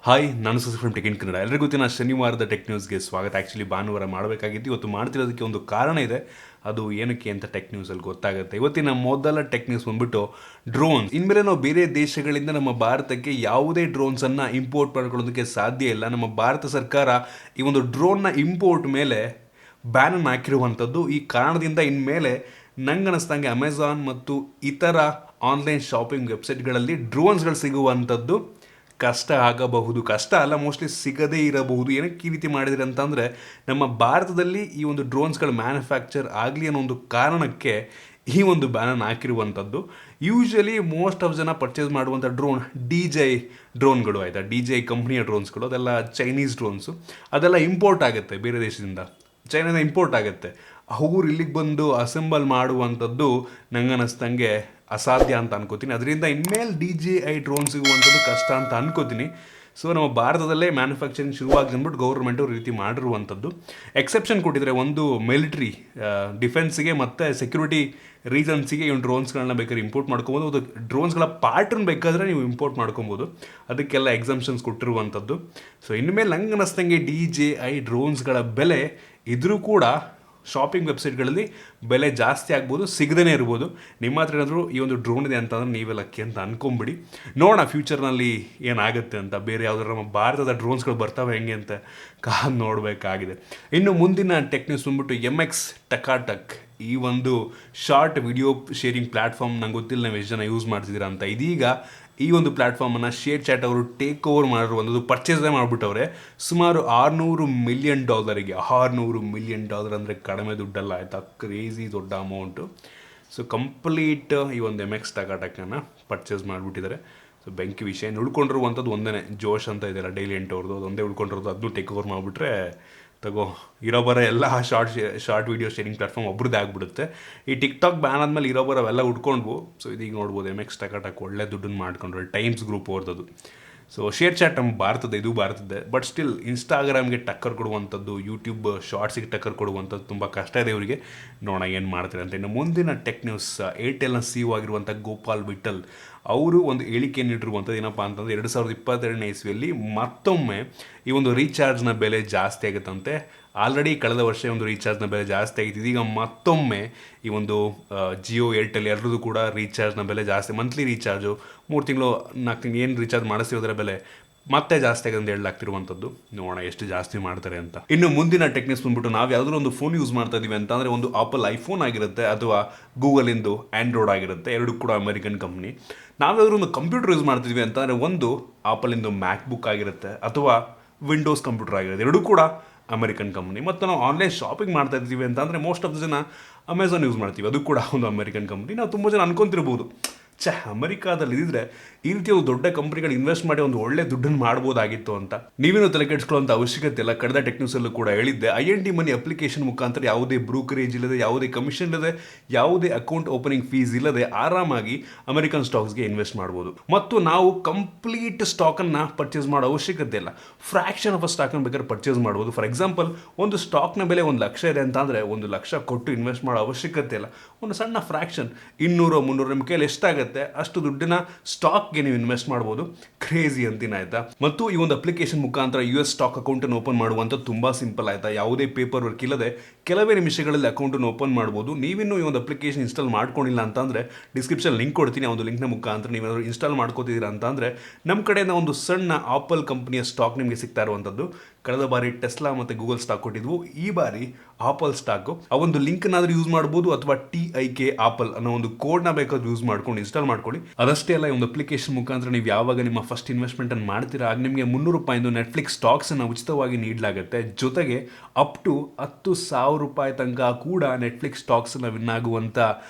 Hi, ನಾನು ಸುಸಿ from tech in Kannada. ಎಲ್ಲರಿಗೂ ಗೊತ್ತಿನ ಶನಿವಾರದ tech ನ್ಯೂಸ್ಗೆ ಸ್ವಾಗತ. ಆ್ಯಕ್ಚುಲಿ ಭಾನುವಾರ ಮಾಡಬೇಕಾಗಿತ್ತು, ಇವತ್ತು ಮಾಡ್ತಿರೋದಕ್ಕೆ ಒಂದು ಕಾರಣ ಇದೆ. ಅದು ಏನಕ್ಕೆ ಅಂತ ಟೆಕ್ ನ್ಯೂಸಲ್ಲಿ ಗೊತ್ತಾಗುತ್ತೆ. ಇವತ್ತಿನ ಮೊದಲ ಟೆಕ್ ನ್ಯೂಸ್ ಬಂದ್ಬಿಟ್ಟು ಡ್ರೋನ್ಸ್. ಇನ್ಮೇಲೆ ನಾವು ಬೇರೆ ದೇಶಗಳಿಂದ ನಮ್ಮ ಭಾರತಕ್ಕೆ ಯಾವುದೇ ಡ್ರೋನ್ಸನ್ನು ಇಂಪೋರ್ಟ್ ಮಾಡ್ಕೊಳ್ಳೋದಕ್ಕೆ ಸಾಧ್ಯ ಇಲ್ಲ. ನಮ್ಮ ಭಾರತ ಸರ್ಕಾರ ಈ ಒಂದು ಡ್ರೋನ್ನ ಇಂಪೋರ್ಟ್ ಮೇಲೆ ಬ್ಯಾನನ್ನು ಹಾಕಿರುವಂಥದ್ದು. ಈ ಕಾರಣದಿಂದ ಇನ್ಮೇಲೆ ನಂಗನಿಸ್ದಂಗೆ ಅಮೆಝಾನ್ ಮತ್ತು ಇತರ ಆನ್ಲೈನ್ ಶಾಪಿಂಗ್ ವೆಬ್ಸೈಟ್ಗಳಲ್ಲಿ ಡ್ರೋನ್ಸ್ಗಳು ಸಿಗುವಂಥದ್ದು ಕಷ್ಟ ಆಗಬಹುದು. ಕಷ್ಟ ಅಲ್ಲ, ಮೋಸ್ಟ್ಲಿ ಸಿಗದೇ ಇರಬಹುದು. ಏನಕ್ಕೆ ಈ ರೀತಿ ಮಾಡಿದ್ರೆ ಅಂತಂದರೆ, ನಮ್ಮ ಭಾರತದಲ್ಲಿ ಈ ಒಂದು ಡ್ರೋನ್ಸ್ಗಳು ಮ್ಯಾನುಫ್ಯಾಕ್ಚರ್ ಆಗಲಿ ಅನ್ನೋ ಒಂದು ಕಾರಣಕ್ಕೆ ಈ ಒಂದು ಬ್ಯಾನನ್ನು ಹಾಕಿರುವಂಥದ್ದು. ಯೂಶ್ವಲಿ ಮೋಸ್ಟ್ ಆಫ್ ಜನ ಪರ್ಚೇಸ್ ಮಾಡುವಂಥ ಡ್ರೋನ್ DJI ಡ್ರೋನ್ಗಳು, ಆಯಿತಾ, DJI ಕಂಪ್ನಿಯ ಡ್ರೋನ್ಸ್ಗಳು, ಅದೆಲ್ಲ ಚೈನೀಸ್ ಡ್ರೋನ್ಸು. ಅದೆಲ್ಲ ಇಂಪೋರ್ಟ್ ಆಗುತ್ತೆ ಬೇರೆ ದೇಶದಿಂದ, ಚೈನಾದ ಇಂಪೋರ್ಟ್ ಆಗುತ್ತೆ. ಅವ್ರು ಇಲ್ಲಿಗೆ ಬಂದು ಅಸೆಂಬಲ್ ಮಾಡುವಂಥದ್ದು ನಂಗನಿಸ್ದಂಗೆ ಅಸಾಧ್ಯ ಅಂತ ಅನ್ಕೋತೀನಿ. ಅದರಿಂದ ಇನ್ಮೇಲೆ DJI ಡ್ರೋನ್ ಸಿಗುವಂಥದ್ದು ಕಷ್ಟ ಅಂತ ಅನ್ಕೋತೀನಿ. ಸೊ ನಮ್ಮ ಭಾರತದಲ್ಲೇ ಮ್ಯಾನುಫ್ಯಾಕ್ಚರಿಂಗ್ ಶುರುವಾಗಿ ಅಂದ್ಬಿಟ್ಟು ಗೌರ್ಮೆಂಟು ರೀತಿ ಮಾಡಿರುವಂಥದ್ದು. ಎಕ್ಸೆಪ್ಷನ್ ಕೊಟ್ಟಿದ್ದಾರೆ, ಒಂದು ಮಿಲಿಟ್ರಿ ಡಿಫೆನ್ಸಿಗೆ ಮತ್ತು ಸೆಕ್ಯೂರಿಟಿ ರೀಸನ್ಸಿಗೆ ಇವ್ನು ಡ್ರೋನ್ಸ್ಗಳನ್ನ ಬೇಕಾದ್ರೆ ಇಂಪೋರ್ಟ್ ಮಾಡ್ಕೊಬೋದು. ಅದು ಡ್ರೋನ್ಸ್ಗಳ ಪ್ಯಾಟ್ರನ್ ಬೇಕಾದರೆ ನೀವು ಇಂಪೋರ್ಟ್ ಮಾಡ್ಕೊಬೋದು. ಅದಕ್ಕೆಲ್ಲ ಎಕ್ಸಮ್ಷನ್ಸ್ ಕೊಟ್ಟಿರುವಂಥದ್ದು. ಸೊ ಇನ್ಮೇಲೆ ನಂಗೆ ಅನ್ನಿಸ್ದಂಗೆ DJI ಡ್ರೋನ್ಸ್ಗಳ ಬೆಲೆ ಇದ್ರೂ ಕೂಡ ಶಾಪಿಂಗ್ ವೆಬ್ಸೈಟ್ಗಳಲ್ಲಿ ಬೆಲೆ ಜಾಸ್ತಿ ಆಗ್ಬೋದು, ಸಿಗದೇ ಇರ್ಬೋದು. ನಿಮ್ಮ ಹತ್ರ ಏನಾದರೂ ಈ ಒಂದು ಡ್ರೋನ್ ಇದೆ ಅಂತಂದ್ರೆ ನೀವೇ ಲಕ್ಕಿ ಅಂತ ಅನ್ಕೊಂಬಿಡಿ. ನೋಡೋಣ ಫ್ಯೂಚರ್ನಲ್ಲಿ ಏನಾಗುತ್ತೆ ಅಂತ. ಬೇರೆ ಯಾವುದಾದ್ರು ನಮ್ಮ ಭಾರತದ ಡ್ರೋನ್ಸ್ಗಳು ಬರ್ತಾವೆ ಹೆಂಗೆ ಅಂತ ಕಾದು ನೋಡಬೇಕಾಗಿದೆ. ಇನ್ನು ಮುಂದಿನ ಟೆಕ್ ನ್ಯೂಸ್ ಬಂದ್ಬಿಟ್ಟು MX Taka Tak, ಈ ಒಂದು ಶಾರ್ಟ್ ವಿಡಿಯೋ ಶೇರಿಂಗ್ ಪ್ಲ್ಯಾಟ್ಫಾರ್ಮ್. ನಂಗೆ ಗೊತ್ತಿಲ್ಲ ನೀವು ಎಷ್ಟು ಜನ ಯೂಸ್ ಮಾಡ್ತಿದ್ದೀರಾ ಅಂತ. ಇದೀಗ ಈ ಒಂದು ಪ್ಲ್ಯಾಟ್ಫಾರ್ಮನ್ನು ShareChat ಅವರು ಟೇಕ್ ಓವರ್ ಮಾಡಿರುವಂಥದ್ದು, ಪರ್ಚೇಸೇ ಮಾಡಿಬಿಟ್ಟವ್ರೆ ಸುಮಾರು $600 ಮಿಲಿಯನ್. $600 ಮಿಲಿಯನ್ ಅಂದರೆ ಕಡಿಮೆ ದುಡ್ಡಲ್ಲ, ಆಯಿತಾ, ಕ್ರೇಜಿ ದೊಡ್ಡ ಅಮೌಂಟು. ಸೊ ಕಂಪ್ಲೀಟ್ ಈ ಒಂದು MX Taka Tak ಪರ್ಚೇಸ್ ಮಾಡಿಬಿಟ್ಟಿದ್ದಾರೆ. ಸೊ ಬೆಂಕಿ ವಿಷಯ. ಉಳ್ಕೊಂಡಿರುವಂಥದ್ದು ಒಂದೇ ಜೋಶ್ ಅಂತ ಇದೆಯಲ್ಲ, ಡೈಲಿ 8 ಅವ್ರದ್ದು, ಅದು ಒಂದೇ ಉಳ್ಕೊಂಡಿರೋದು. ಅದನ್ನು ಟೇಕ್ ಓವರ್ ಮಾಡಿಬಿಟ್ರೆ ತಗೋ ಇರೋಬರ ಎಲ್ಲ ಶಾರ್ಟ್ ವೀಡಿಯೋ ಶೇರಿಂಗ್ ಪ್ಲಾಟ್ಫಾರ್ಮ್ ಒಬ್ರದ್ದೇ ಆಗಿಬಿಡುತ್ತೆ. ಈ ಟಿಕ್ಟಾಕ್ ಬ್ಯಾನ್ ಆದಮೇಲೆ ಇರೋಬರ ಅವೆಲ್ಲ ಉಟ್ಕೊಂಡ್ವು. ಸೊ ಇದೀಗ ನೋಡ್ಬೋದು MX Taka Tak ಒಳ್ಳೆ ದುಡ್ಡನ್ನು ಮಾಡ್ಕೊಂಡ್ರು. ಟೈಮ್ಸ್ ಗ್ರೂಪ್ ಅವ್ರದ್ದು. ಸೊ ShareChat ನಮ್ಮ ಇದು ಭಾರತದ್ದೇ. ಬಟ್ ಸ್ಟಿಲ್ ಇನ್ಸ್ಟಾಗ್ರಾಮ್ಗೆ ಟಕ್ಕರ್ ಕೊಡುವಂಥದ್ದು, ಯೂಟ್ಯೂಬ್ ಶಾರ್ಟ್ಸಿಗೆ ಟಕ್ಕರ್ ಕೊಡುವಂಥದ್ದು ತುಂಬ ಕಷ್ಟ ಇದೆ ಇವರಿಗೆ. ನೋಡೋಣ ಏನು ಮಾಡ್ತಾರೆ ಅಂತ. ಇನ್ನು ಮುಂದಿನ ಟೆಕ್ ನ್ಯೂಸ್, ಏರ್ಟೆಲ್ನ CEO ಆಗಿರುವಂಥ ಗೋಪಾಲ್ ವಿಠಲ್ ಅವರು ಒಂದು ಹೇಳಿಕೆ ನೀಡಿರುವಂಥದ್ದು ಏನಪ್ಪ ಅಂತಂದರೆ, 2022ನೇ ಇಸ್ವಿಯಲ್ಲಿ ಮತ್ತೊಮ್ಮೆ ಈ ಒಂದು ರೀಚಾರ್ಜ್ನ ಬೆಲೆ ಜಾಸ್ತಿ ಆಗುತ್ತಂತೆ. ಆಲ್ರೆಡಿ ಕಳೆದ ವರ್ಷ ಒಂದು ರೀಚಾರ್ಜ್ನ ಬೆಲೆ ಜಾಸ್ತಿ ಆಗಿತ್ತು. ಇದೀಗ ಮತ್ತೊಮ್ಮೆ ಈ ಒಂದು ಜಿಯೋ, ಏರ್ಟೆಲ್ ಎಲ್ಲರದ್ದು ಕೂಡ ರೀಚಾರ್ಜ್ನ ಬೆಲೆ ಜಾಸ್ತಿ. ಮಂತ್ಲಿ ರೀಚಾರ್ಜು 3 ತಿಂಗಳು 4 ತಿಂಗಳು ಏನು ರೀಚಾರ್ಜ್ ಮಾಡಿಸಿರೋದರ ಬೆಲೆ ಮತ್ತೆ ಜಾಸ್ತಿ ಆಗಿದೆ ಅಂತ ಹೇಳಲಾಗ್ತಿರುವಂಥದ್ದು. ನೋಡೋಣ ಎಷ್ಟು ಜಾಸ್ತಿ ಮಾಡ್ತಾರೆ ಅಂತ. ಇನ್ನು ಮುಂದಿನ ಟೆಕ್ನಿಕ್ಸ್ ಬಂದ್ಬಿಟ್ಟು, ನಾವು ಯಾವುದಾದ್ರು ಒಂದು ಫೋನ್ ಯೂಸ್ ಮಾಡ್ತಾ ಇದೀವಿ ಅಂತಂದರೆ, ಒಂದು ಆಪಲ್ ಐಫೋನ್ ಆಗಿರುತ್ತೆ ಅಥವಾ ಗೂಗಲಿಂದು ಆ್ಯಂಡ್ರಾಯ್ಡ್ ಆಗಿರುತ್ತೆ, ಎರಡು ಕೂಡ ಅಮೆರಿಕನ್ ಕಂಪ್ನಿ. ನಾವ್ಯಾವ್ದಾದ್ರು ಒಂದು ಕಂಪ್ಯೂಟರ್ ಯೂಸ್ ಮಾಡ್ತಿದ್ವಿ ಅಂತಂದರೆ, ಒಂದು ಆಪಲಿಂದು ಮ್ಯಾಕ್ಬುಕ್ ಆಗಿರುತ್ತೆ ಅಥವಾ ವಿಂಡೋಸ್ ಕಂಪ್ಯೂಟರ್ ಆಗಿರುತ್ತೆ, ಎರಡೂ ಕೂಡ ಅಮೆರಿಕನ್ ಕಂಪ್ನಿ. ಮತ್ತು ನಾವು ಆನ್ಲೈನ್ ಶಾಪಿಂಗ್ ಮಾಡ್ತಾ ಇರ್ತೀವಿ ಅಂತಂದರೆ ಮೋಸ್ಟ್ ಆಫ್ ದ ಜನ ಅಮೆಝಾನ್ ಯೂಸ್ ಮಾಡ್ತೀವಿ, ಅದು ಕೂಡ ಒಂದು ಅಮೆರಿಕನ್ ಕಂಪ್ನಿ. ನಾವು ತುಂಬ ಜನ ಅನ್ಕೊತಿರ್ಬೋದು, ಅಮೆರಿಕಾದಲ್ಲಿ ಇದ್ದರೆ ಈ ರೀತಿ ಒಂದು ದೊಡ್ಡ ಕಂಪ್ನಿಗಳು ಇನ್ವೆಸ್ಟ್ ಮಾಡಿ ಒಂದು ಒಳ್ಳೆ ದುಡ್ಡನ್ನು ಮಾಡ್ಬೋದಾಗಿತ್ತು ಅಂತ. ನೀವೇನು ತಲೆ ಕೆಡಿಸ್ಕೊಳ್ಳೋಂಥ ಅವಶ್ಯಕತೆ ಇಲ್ಲ. ಕಳೆದ ಟೆಕ್ ನ್ಯೂಸಲ್ಲೂ ಕೂಡ ಹೇಳಿದ್ದೆ, INDmoney ಅಪ್ಲಿಕೇಶನ್ ಮುಖಾಂತರ ಯಾವುದೇ ಬ್ರೋಕರೇಜ್ ಇಲ್ಲದೆ, ಯಾವುದೇ ಕಮಿಷನ್ ಇಲ್ಲದೆ, ಯಾವುದೇ ಅಕೌಂಟ್ ಓಪನಿಂಗ್ ಫೀಸ್ ಇಲ್ಲದೆ ಆರಾಮಾಗಿ ಅಮೆರಿಕನ್ ಸ್ಟಾಕ್ಸ್ಗೆ ಇನ್ವೆಸ್ಟ್ ಮಾಡ್ಬೋದು. ಮತ್ತು ನಾವು ಕಂಪ್ಲೀಟ್ ಸ್ಟಾಕನ್ನು ಪರ್ಚೇಸ್ ಮಾಡೋ ಅವಶ್ಯಕತೆ ಇಲ್ಲ. ಫ್ರ್ಯಾಕ್ಷನ್ ಆಫ್ ಅ ಸ್ಟಾಕನ್ನು ಬೇಕಾದ್ರೆ ಪರ್ಚೇಸ್ ಮಾಡ್ಬೋದು. ಫಾರ್ ಎಕ್ಸಾಂಪಲ್, ಒಂದು ಸ್ಟಾಕ್ನ ಬೆಲೆ 1 ಲಕ್ಷ ಇದೆ ಅಂತ ಅಂದರೆ 1 ಲಕ್ಷ ಕೊಟ್ಟು ಇನ್ವೆಸ್ಟ್ ಮಾಡೋ ಅವಶ್ಯಕತೆ ಇಲ್ಲ. ಒಂದು ಸಣ್ಣ ಫ್ರ್ಯಾಕ್ಷನ್ 200-300 ನಿಮ್ಮ ಕೈಯಲ್ಲಿ ಎಷ್ಟಾಗುತ್ತೆ ಅಷ್ಟು ದುಡ್ಡಿನ ಸ್ಟಾಕ್ಗೆ ನೀವು ಇನ್ವೆಸ್ಟ್ ಮಾಡ್ಬೋದು. ಕ್ರೇಜಿ ಅಂತಿನ, ಆಯ್ತಾ. ಮತ್ತು ಈ ಒಂದು ಅಪ್ಲಿಕೇಶನ್ ಮುಖಾಂತರ US ಸ್ಟಾಕ್ ಅಕೌಂಟನ್ನು ಓಪನ್ ಮಾಡುವಂಥ ತುಂಬ ಸಿಂಪಲ್, ಆಯ್ತಾ. ಯಾವುದೇ ಪೇಪರ್ ವರ್ಕ್ ಇಲ್ಲದೆ ಕೆಲವೇ ನಿಮಿಷಗಳಲ್ಲಿ ಅಕೌಂಟನ್ನು ಓಪನ್ ಮಾಡ್ಬೋದು. ನೀವಿನ್ನೂ ಈ ಒಂದು ಅಪ್ಲಿಕೇಶನ್ ಇನ್ಸ್ಟಾಲ್ ಮಾಡ್ಕೊಂಡಿಲ್ಲ ಅಂತಂದರೆ ಡಿಸ್ಕ್ರಿಪ್ಷನ್ ಲಿಂಕ್ ಕೊಡ್ತೀನಿ. ಆ ಒಂದು ಲಿಂಕ್ನ ಮುಖಾಂತರ ನೀವೇನಾದರೂ ಇನ್ಸ್ಟಾಲ್ ಮಾಡ್ಕೋತಿದ್ದೀರಾ ಅಂತಂದರೆ ನಮ್ಮ ಕಡೆಯಿಂದ ಒಂದು ಸಣ್ಣ ಆಪಲ್ ಕಂಪ್ನಿಯ ಸ್ಟಾಕ್ ನಿಮಗೆ ಸಿಗ್ತಾ ಇರುವಂಥದ್ದು. ಕಳೆದ ಬಾರಿ ಟೆಸ್ಲಾ ಮತ್ತು ಗೂಗಲ್ ಸ್ಟಾಕ್ ಕೊಟ್ಟಿದ್ವು, ಈ ಬಾರಿ ಆಪಲ್ ಸ್ಟಾಕು. ಆ ಒಂದು ಲಿಂಕ್ನಾದರೂ ಯೂಸ್ ಮಾಡ್ಬೋದು ಅಥವಾ TIK ಆಪಲ್ ಅನ್ನೋ ಒಂದು ಕೋಡ್ನ ಬೇಕಾದ್ರೂ ಯೂಸ್ ಮಾಡ್ಕೊಂಡು ಇನ್ಸ್ಟಾಲ್ ಮಾಡ್ಕೊಳ್ಳಿ. ಅದಷ್ಟೇ ಅಲ್ಲ, ಈ ಒಂದು ಅಪ್ಲಿಕೇಶನ್ ಮುಖಾಂತರ ನೀವು ಯಾವಾಗ ನಿಮ್ಮ ಫಸ್ಟ್ ಇನ್ವೆಸ್ಟ್ಮೆಂಟನ್ನು ಮಾಡ್ತೀರಾ ಆಗ ನಿಮಗೆ $300 ನೆಟ್ಫ್ಲಿಕ್ಸ್ ಸ್ಟಾಕ್ಸನ್ನು ಉಚಿತವಾಗಿ ನೀಡಲಾಗುತ್ತೆ. ಜೊತೆಗೆ ಅಪ್ ಟು $10,000 ತನಕ ಕೂಡ ನೆಟ್ಫ್ಲಿಕ್ಸ್ ಸ್ಟಾಕ್ಸನ್ನು ವಿನ್ ಆಗುವಂಥ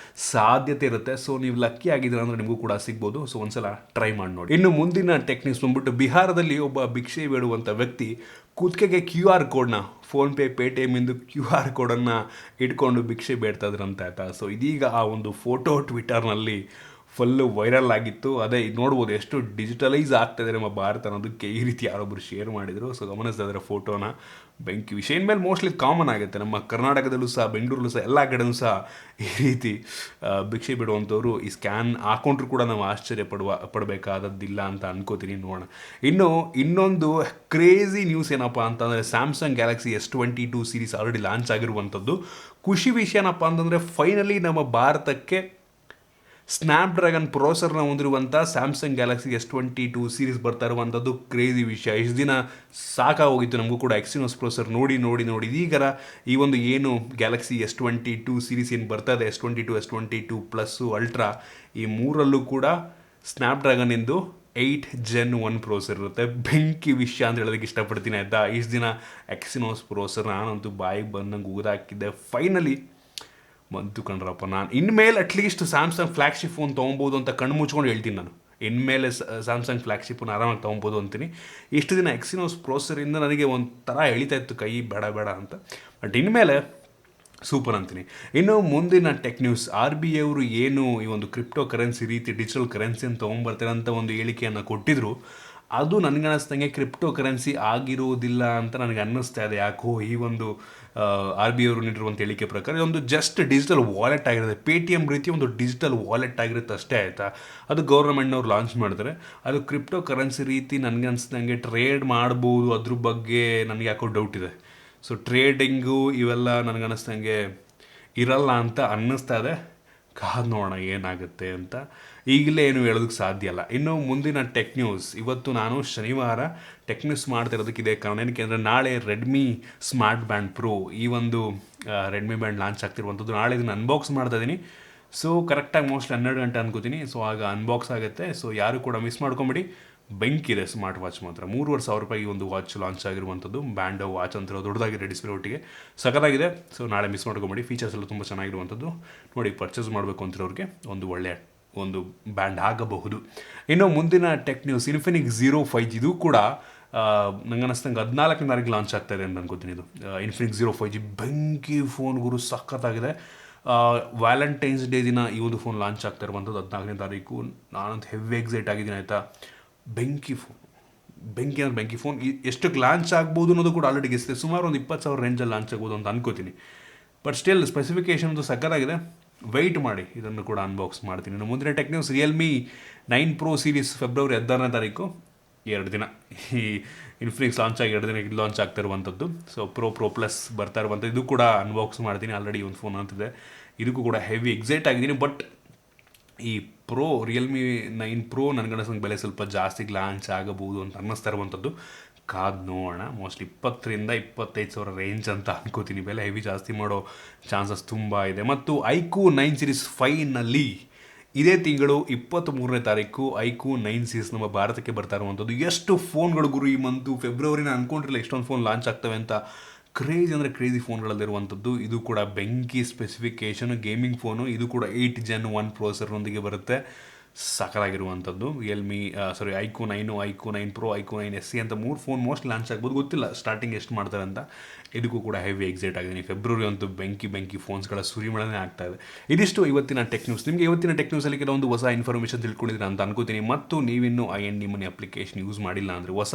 ಸಾಧ್ಯತೆ ಇರುತ್ತೆ. ಸೊ ನೀವು ಲಕ್ಕಿ ಆಗಿದ್ದೀರಾ ಅಂದರೆ ನಿಮಗೂ ಕೂಡ ಸಿಗ್ಬೋದು. ಸೊ ಒಂದ್ಸಲ ಟ್ರೈ ಮಾಡಿ ನೋಡಿ. ಇನ್ನು ಮುಂದಿನ ಟೆಕ್ನಿಕ್ಸ್ ಬಂದ್ಬಿಟ್ಟು, ಬಿಹಾರದಲ್ಲಿ ಒಬ್ಬ ಭಿಕ್ಷೆ ಬೇಡುವಂಥ ವ್ಯಕ್ತಿ ಕುತ್ತಿಗೆಗೆ QR ಕೋಡ್ನ, ಫೋನ್ಪೇ, ಪೇಟಿಎಮ್ ಇಂದು QR ಕೋಡನ್ನು ಇಟ್ಕೊಂಡು ಭಿಕ್ಷೆ ಬೇಡ್ತಾ ಇದ್ರಂತ, ಆಯ್ತಾ. ಸೊ ಇದೀಗ ಆ ಒಂದು ಫೋಟೋ ಟ್ವಿಟರ್ನಲ್ಲಿ ಫುಲ್ಲು ವೈರಲ್ ಆಗಿತ್ತು. ಅದೇ ನೋಡ್ಬೋದು ಎಷ್ಟು ಡಿಜಿಟಲೈಸ್ ಆಗ್ತಾಯಿದೆ ನಮ್ಮ ಭಾರತ ಅನ್ನೋದಕ್ಕೆ ಈ ರೀತಿ ಯಾರೊಬ್ಬರು ಶೇರ್ ಮಾಡಿದರು. ಸೊ ಗಮನಿಸ್ತಾ ಇದ್ದಾರೆ ಫೋಟೋನ. ಬೆಂಕಿ ವಿಷಯ ಇನ್ಮೇಲೆ ಮೋಸ್ಟ್ಲಿ ಕಾಮನ್ ಆಗುತ್ತೆ ನಮ್ಮ ಕರ್ನಾಟಕದಲ್ಲೂ ಸಹ, ಬೆಂಗಳೂರಲ್ಲೂ ಸಹ, ಎಲ್ಲ ಕಡೆಯೂ ಸಹ ಈ ರೀತಿ ಭಿಕ್ಷೆ ಬಿಡುವಂಥವ್ರು ಈ ಸ್ಕ್ಯಾನ್ ಹಾಕೊಂಡ್ರು ಕೂಡ ನಾವು ಆಶ್ಚರ್ಯ ಪಡಬೇಕಾದದ್ದಿಲ್ಲ ಅಂತ ಅನ್ಕೋತೀನಿ. ನೋಡೋಣ. ಇನ್ನೊಂದು ಕ್ರೇಜಿ ನ್ಯೂಸ್ ಏನಪ್ಪ ಅಂತಂದರೆ Samsung Galaxy S22 series already launch ಆಗಿರುವಂಥದ್ದು. ಖುಷಿ ವಿಷಯ ಏನಪ್ಪ ಅಂತಂದರೆ ಫೈನಲಿ ನಮ್ಮ ಭಾರತಕ್ಕೆ ಸ್ನ್ಯಾಪ್ಡ್ರ್ಯಾಗನ್ ಪ್ರೊಸೆಸರ್ನ ಹೊಂದಿರುವಂಥ ಸ್ಯಾಮ್ಸಂಗ್ ಗ್ಯಾಲಕ್ಸಿ S22 ಸೀರೀಸ್ ಬರ್ತಾ ಇರುವಂಥದ್ದು ಕ್ರೇಜಿ ವಿಷಯ. ಇಷ್ಟು ದಿನ ಸಾಕಾಗೋಗಿತ್ತು ನಮಗೂ ಕೂಡ ಎಕ್ಸಿನೋಸ್ ಪ್ರೊಸೆಸರ್ ನೋಡಿ ಇದೀಗ ಈ ಒಂದು ಏನು ಗ್ಯಾಲಕ್ಸಿ S22 ಸೀರೀಸ್ ಏನು ಬರ್ತಾ ಇದೆ, S22 ಪ್ಲಸ್ಸು ಅಲ್ಟ್ರಾ, ಈ ಮೂರಲ್ಲೂ ಕೂಡ ಸ್ನ್ಯಾಪ್ಡ್ರ್ಯಾಗನ್ ಎಂದು 8 Gen 1 ಪ್ರೊಸೆಸರ್ ಇರುತ್ತೆ. ಬೆಂಕಿ ವಿಷಯ ಅಂತ ಹೇಳೋದಕ್ಕೆ ಇಷ್ಟಪಡ್ತೀನಿ ಆಯಿತಾ. ಇಷ್ಟು ದಿನ ಎಕ್ಸಿನೋಸ್ ಪ್ರೊಸೆಸರ್ ನಾನಂತೂ ಬಾಯಿಗೆ ಬಂದಂಗೆ ಊದಾಕಿದ್ದೆ. ಫೈನಲಿ ಬಂತು ಕಣ್ರಪ್ಪ. ನಾನು ಇನ್ಮೇಲೆ ಅಟ್ಲೀಸ್ಟ್ ಸ್ಯಾಮ್ಸಂಗ್ ಫ್ಲ್ಯಾಗ್ಶಿಪ್ ಫೋನ್ ತೊಗೊಬೋದು ಅಂತ ಕಣ್ಣು ಮುಚ್ಕೊಂಡು ಹೇಳ್ತೀನಿ. ನಾನು ಇನ್ಮೇಲೆ ಸ್ಯಾಮ್ಸಂಗ್ ಫ್ಲ್ಯಾಗ್ಶಿಪ್ಪನ್ನು ಆರಾಮಾಗಿ ತೊಗೊಬೋದು ಅಂತೀನಿ. ಇಷ್ಟು ದಿನ ಎಕ್ಸಿನೋಸ್ ಪ್ರೊಸೆಸರಿಂದ ನನಗೆ ಒಂಥರ ಎಳಿತಾ ಇತ್ತು ಕೈ, ಬೇಡ ಅಂತ. ಬಟ್ ಇನ್ಮೇಲೆ ಸೂಪರ್ ಅಂತೀನಿ. ಇನ್ನು ಮುಂದಿನ ಟೆಕ್ ನ್ಯೂಸ್, RBI ಅವರು ಏನು ಈ ಒಂದು ಕ್ರಿಪ್ಟೋ ಕರೆನ್ಸಿ ರೀತಿ ಡಿಜಿಟಲ್ ಕರೆನ್ಸಿಯನ್ನು ತೊಗೊಂಬರ್ತಾರೆ ಅಂತ ಒಂದು ಹೇಳಿಕೆಯನ್ನು ಕೊಟ್ಟಿದ್ರು. ಅದು ನನಗನ್ನಿಸ್ದಂಗೆ ಕ್ರಿಪ್ಟೋ ಕರೆನ್ಸಿ ಆಗಿರೋದಿಲ್ಲ ಅಂತ ನನಗೆ ಅನ್ನಿಸ್ತಾ ಇದೆ. ಯಾಕೋ ಈ ಒಂದು RBI ಅವರು ನೀಡಿರುವಂಥ ಹೇಳಿಕೆ ಪ್ರಕಾರ ಇದೊಂದು ಜಸ್ಟ್ ಡಿಜಿಟಲ್ ವಾಲೆಟ್ ಆಗಿರುತ್ತೆ. Paytm ರೀತಿ ಒಂದು ಡಿಜಿಟಲ್ ವಾಲೆಟ್ ಆಗಿರುತ್ತೆ ಅಷ್ಟೇ ಆಯಿತಾ. ಅದು ಗೌರ್ಮೆಂಟ್ನವ್ರು ಲಾಂಚ್ ಮಾಡ್ತಾರೆ. ಅದು ಕ್ರಿಪ್ಟೋ ಕರೆನ್ಸಿ ರೀತಿ ನನಗೆ ಅನಿಸ್ದಂಗೆ ಟ್ರೇಡ್ ಮಾಡ್ಬೋದು, ಅದ್ರ ಬಗ್ಗೆ ನನಗೆ ಯಾಕೋ ಡೌಟ್ ಇದೆ. ಸೊ ಟ್ರೇಡಿಂಗು ಇವೆಲ್ಲ ನನಗನ್ನಿಸ್ದಂಗೆ ಇರಲ್ಲ ಅಂತ ಅನ್ನಿಸ್ತಾ ಇದೆ. ಕಾದು ನೋಡೋಣ ಏನಾಗುತ್ತೆ ಅಂತ. ಈಗಲೇ ಏನು ಹೇಳೋದಕ್ಕೆ ಸಾಧ್ಯ ಅಲ್ಲ. ಇನ್ನು ಮುಂದಿನ ಟೆಕ್ ನ್ಯೂಸ್, ಇವತ್ತು ನಾನು ಶನಿವಾರ ಟೆಕ್ ನ್ಯೂಸ್ ಮಾಡ್ತಿರೋದಕ್ಕೆ ಇದೇ ಕಾರಣ. ಏನಕ್ಕೆ ಅಂದರೆ ನಾಳೆ ರೆಡ್ಮಿ ಸ್ಮಾರ್ಟ್ ಬ್ಯಾಂಡ್ ಪ್ರೋ, ಈ ಒಂದು ರೆಡ್ಮಿ ಬ್ಯಾಂಡ್ ಲಾಂಚ್ ಆಗ್ತಿರುವಂಥದ್ದು. ನಾಳೆ ಇದನ್ನು ಅನ್ಬಾಕ್ಸ್ ಮಾಡ್ತಾ ಇದ್ದೀನಿ. ಸೊ ಕರೆಕ್ಟಾಗಿ ಮೋಸ್ಟ್ಲಿ 12 ಗಂಟೆ ಅನ್ಕೋತೀನಿ. ಸೊ ಆಗ ಅನ್ಬಾಕ್ಸ್ ಆಗುತ್ತೆ. ಸೊ ಯಾರು ಕೂಡ ಮಿಸ್ ಮಾಡ್ಕೊಂಬಿಡಿ. ಬೆಂಕಿದೆ ಸ್ಮಾರ್ಟ್ ವಾಚ್ ಮಾತ್ರ. 3,500 ರೂಪಾಯಿಗೆ ಒಂದು ವಾಚ್ ಲಾಂಚ್ ಆಗಿರುವಂಥದ್ದು. ಬ್ಯಾಂಡ್ ವಾಚ್ ಅಂತಿರೋ ದೊಡ್ಡದಾಗಿದೆ ಡಿಸ್ಪ್ಲೇ ಒಟ್ಟಿಗೆ, ಸಖತ್ತಾಗಿದೆ. ಸೊ ನಾಳೆ ಮಿಸ್ ಮಾಡ್ಕೊಂಬೇಡಿ. ಫೀಚರ್ಸ್ ಎಲ್ಲ ತುಂಬ ಚೆನ್ನಾಗಿರುವಂಥದ್ದು. ನೋಡಿ, ಪರ್ಚೇಸ್ ಮಾಡಬೇಕು ಅಂತಿರೋರಿಗೆ ಒಂದು ಒಳ್ಳೆಯ ಒಂದು ಬ್ಯಾಂಡ್ ಆಗಬಹುದು. ಇನ್ನು ಮುಂದಿನ tech news, Infinix Zero 5G ಇದು ಕೂಡ ನಂಗೆ ಅನ್ನಿಸ್ತಂಗೆ 14ನೇ ತಾರೀಕು ಲಾಂಚ್ ಆಗ್ತಾಯಿದೆ ಅಂತ ಅನ್ಕೋತೀನಿ. ಇದು ಇನ್ಫಿನಿಕ್ಸ್ Zero 5G ಬೆಂಕಿ ಫೋನ್ ಗುರು, ಸಖತ್ತಾಗಿದೆ. ವ್ಯಾಲೆಂಟೈನ್ಸ್ ಡೇ ದಿನ ಈ ಒಂದು ಫೋನ್ ಲಾಂಚ್ ಆಗ್ತಾ ಇರುವಂಥದ್ದು 14ನೇ ತಾರೀಕು. ನಾನಂತೂ ಹೆವಿ ಎಕ್ಸೈಟ್ ಆಗಿದ್ದೀನಿ ಆಯಿತಾ. ಬೆಂಕಿ ಅಂದರೆ ಬೆಂಕಿ ಫೋನ್. ಎಷ್ಟಕ್ಕೆ ಲಾಂಚ್ ಆಗ್ಬೋದು ಅನ್ನೋದು ಕೂಡ ಆಲ್ರೆಡಿ ಗೆಸ್ತಿದೆ. ಸುಮಾರು ಒಂದು 20,000 ರೇಂಜಲ್ಲಿ ಲಾಂಚ್ ಆಗ್ಬೋದು ಅಂತ ಅನ್ಕೋತೀನಿ. ಬಟ್ ಸ್ಟಿಲ್ ಸ್ಪೆಸಿಫಿಕೇಷನ್ ಒಂದು ಸಕ್ಕತ್ತಾಗಿದೆ. ವೆಯ್ಟ್ ಮಾಡಿ, ಇದನ್ನು ಕೂಡ ಅನ್ಬಾಕ್ಸ್ ಮಾಡ್ತೀನಿ. ಇನ್ನು ಮುಂದಿನ tech news, Realme 9 Pro series February 16ನೇ ತಾರೀಕು, 2 ದಿನ. ಈ ಇನ್ಫಿನಿಕ್ಸ್ ಲಾಂಚ್ ಆಗಿ 2 ದಿನಕ್ಕೆ ಲಾಂಚ್ ಆಗ್ತಾ ಇರುವಂಥದ್ದು. ಸೊ ಪ್ರೋ ಪ್ಲಸ್ ಬರ್ತಾ ಇರುವಂಥದ್ದು. ಇದು ಕೂಡ ಅನ್ಬಾಕ್ಸ್ ಮಾಡ್ತೀನಿ. ಆಲ್ರೆಡಿ ಒಂದು ಫೋನ್ ಅಂತಿದೆ, ಇದಕ್ಕೂ ಕೂಡ ಹೆವಿ ಎಕ್ಸೈಟ್ ಆಗಿದ್ದೀನಿ. ಬಟ್ ಈ ರಿಯಲ್ಮಿ 9 Pro ನನಗನ್ನಿಸಂಗೆ ಬೆಲೆ ಸ್ವಲ್ಪ ಜಾಸ್ತಿಗೆ ಲಾಂಚ್ ಆಗಬಹುದು ಅಂತ ಅನ್ನಿಸ್ತಾ ಇರುವಂಥದ್ದು. ಕಾದು ನೋಡೋಣ. ಮೋಸ್ಟ್ಲಿ 20,000 to 25,000 ರೇಂಜ್ ಅಂತ ಅನ್ಕೋತೀನಿ. ಬೆಲೆ ಹೆವಿ ಜಾಸ್ತಿ ಮಾಡೋ ಚಾನ್ಸಸ್ ತುಂಬ ಇದೆ. ಮತ್ತು iQoo 9 ಸೀರೀಸ್ ಫೈನಲ್ಲಿ ಇದೇ ತಿಂಗಳು 23ನೇ ತಾರೀಕು iQoo 9 ಸೀರೀಸ್ ನಮ್ಮ ಭಾರತಕ್ಕೆ ಬರ್ತಾ ಇರುವಂಥದ್ದು. ಎಷ್ಟು ಫೋನ್ಗಳು ಗುರು ಈ ಮಂತು ಫೆಬ್ರವರಿನ ಅಂದ್ಕೊಂಡಿರಲಿಲ್ಲ ಎಷ್ಟೊಂದು ಫೋನ್ ಲಾಂಚ್ ಆಗ್ತವೆ ಅಂತ. ಕ್ರೇಜಿ ಅಂದರೆ ಕ್ರೇಜಿ ಫೋನ್ಗಳಲ್ಲಿರುವಂಥದ್ದು. ಇದು ಕೂಡ ಬೆಂಕಿ ಸ್ಪೆಸಿಫಿಕೇಷನ್ ಗೇಮಿಂಗ್ ಫೋನು. ಇದು ಕೂಡ 8 Gen 1 ಪ್ರೊಸೆಸರ್ನೊಂದಿಗೆ ಬರುತ್ತೆ. ಸಕಲಾಗಿರುವಂಥದ್ದು. iQoo 9, iQoo 9 Pro, iQoo 9 SE ಅಂತ 3 ಫೋನ್ ಮೋಸ್ಟ್ ಲಾಂಚ್ ಆಗ್ಬೋದು. ಗೊತ್ತಿಲ್ಲ ಸ್ಟಾರ್ಟಿಂಗ್ ಎಷ್ಟು ಮಾಡ್ತಾರೆ ಅಂತ. ಇದಕ್ಕೂ ಕೂಡ ಹೆವಿ ಎಕ್ಸೈಟ್ ಆಗಿದ್ದೀನಿ. ಫೆಬ್ರವರಿ ಅಂತೂ ಬೆಂಕಿ ಫೋನ್ಸ್ಗಳ ಸುರಿಮಳನೇ ಆಗ್ತಾ ಇದೆ. ಇದಿಷ್ಟು ಇವತ್ತಿನ ಟೆಕ್ ನ್ಯೂಸ್. ನಿಮಗೆ ಇವತ್ತಿನ ಟೆಕ್ ನ್ಯೂಸಲ್ಲಿ ಕೆಲವೊಂದು ಹೊಸ ಇನ್ಫಾರ್ಮೇಷನ್ ತಿಳ್ಕೊಂಡಿದ್ದೀರಾ ಅಂತ ಅನ್ಕೋತೀನಿ. ಮತ್ತು ನೀವಿನ್ನೂ INDmoney ಅಪ್ಲಿಕೇಶನ್ ಯೂಸ್ ಮಾಡಿಲ್ಲ ಅಂದರೆ, ಹೊಸ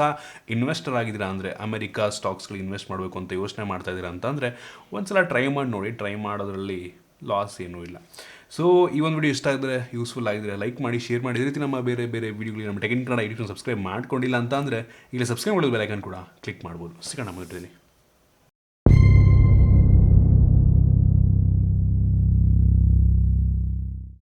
ಇನ್ವೆಸ್ಟರ್ ಆಗಿದ್ದೀರಾ ಅಂದರೆ, ಅಮೆರಿಕಾ ಸ್ಟಾಕ್ಸ್ಗಳಿಗೆ ಇನ್ವೆಸ್ಟ್ ಮಾಡಬೇಕು ಅಂತ ಯೋಚನೆ ಮಾಡ್ತಾ ಇದ್ದೀರಾ ಅಂತಂದರೆ ಒಂದ್ಸಲ ಟ್ರೈ ಮಾಡಿ ನೋಡಿ. ಟ್ರೈ ಮಾಡೋದ್ರಲ್ಲಿ ಲಾಸ್ ಏನೂ ಇಲ್ಲ. ಸೊ ಈ ಒಂದು ವಿಡಿಯೋ ಇಷ್ಟ ಆಗಿದ್ರೆ, ಯೂಸ್ಫುಲ್ ಆಗಿದ್ರೆ ಲೈಕ್ ಮಾಡಿ, ಶೇರ್ ಮಾಡಿ. ಇದೇ ರೀತಿ ನಮ್ಮ ಬೇರೆ ವಿಡಿಯೋಗಳಿಗೆ ನಮ್ಮ tech in Kannada YouTube subscribe ಮಾಡ್ಕೊಂಡಿಲ್ಲ ಅಂತ ಅಂದರೆ ಈಗಲೇ ಸಬ್ಸ್ಕ್ರೈಬ್ ಮಾಡೋದು, ಬೆಲ್ ಐಕಾನ್ ಕೂಡ ಕ್ಲಿಕ್ ಮಾಡ್ಬೋದು. ಸಿಗೋಣ ಮುಂದಿನ